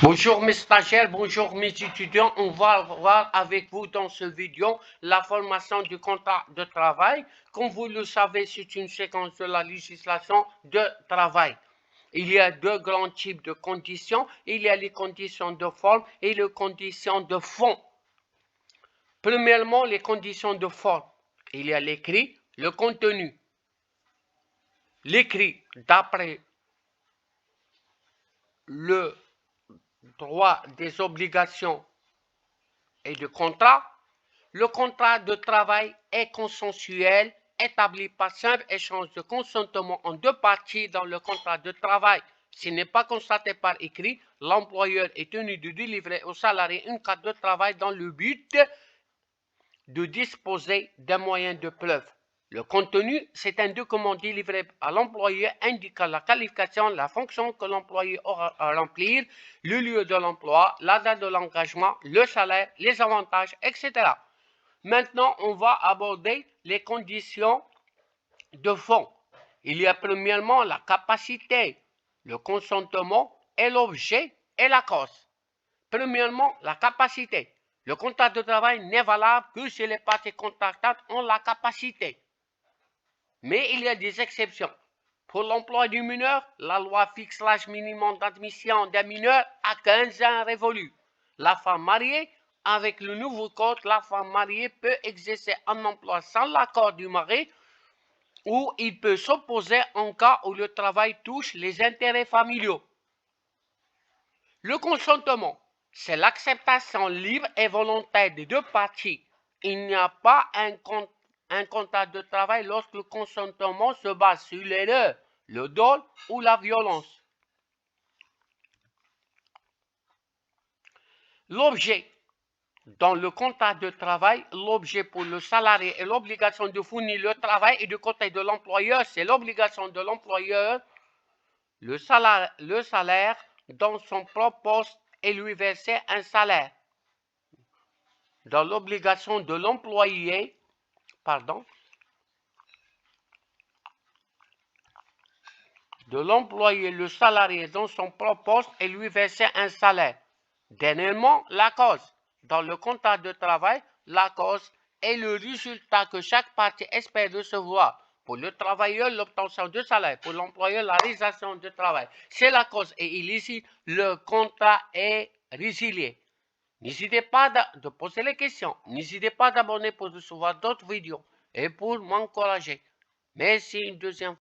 Bonjour mes stagiaires, bonjour mes étudiants. On va voir avec vous dans ce vidéo la formation du contrat de travail. Comme vous le savez, c'est une séquence de la législation de travail. Il y a deux grands types de conditions. Il y a les conditions de forme et les conditions de fond. Premièrement, les conditions de forme. Il y a l'écrit, le contenu. L'écrit, d'après le droit des obligations et du contrat, le contrat de travail est consensuel, établi par simple échange de consentement en deux parties dans le contrat de travail. S'il n'est pas constaté par écrit, l'employeur est tenu de délivrer au salarié une carte de travail dans le but de disposer des moyens de preuve. Le contenu, c'est un document délivré à l'employeur indiquant la qualification, la fonction que l'employé aura à remplir, le lieu de l'emploi, la date de l'engagement, le salaire, les avantages, etc. Maintenant, on va aborder les conditions de fond. Il y a premièrement la capacité, le consentement et l'objet et la cause. Premièrement, la capacité. Le contrat de travail n'est valable que si les parties contractantes ont la capacité. Mais il y a des exceptions. Pour l'emploi du mineur, la loi fixe l'âge minimum d'admission des mineurs à 15 ans révolus. La femme mariée, avec le nouveau code, la femme mariée peut exercer un emploi sans l'accord du mari ou il peut s'opposer en cas où le travail touche les intérêts familiaux. Le consentement, c'est l'acceptation libre et volontaire des deux parties. Il n'y a pas un contrat de travail lorsque le consentement se base sur l'erreur, le dol ou la violence. L'objet. Dans le contrat de travail, l'objet pour le salarié est l'obligation de fournir le travail et du côté de l'employeur, c'est l'obligation de l'employeur, le salaire dans son propre poste et lui verser un salaire. Dans l'obligation de l'employé, le salarié dans son propre poste et lui verser un salaire. Dernièrement, la cause. Dans le contrat de travail, la cause est le résultat que chaque partie espère recevoir. Pour le travailleur, l'obtention de salaire. Pour l'employeur, la réalisation de travail. Si la cause est illicite, le contrat est résilié. N'hésitez pas de poser les questions. N'hésitez pas d'abonner pour recevoir d'autres vidéos et pour m'encourager. Merci une deuxième fois.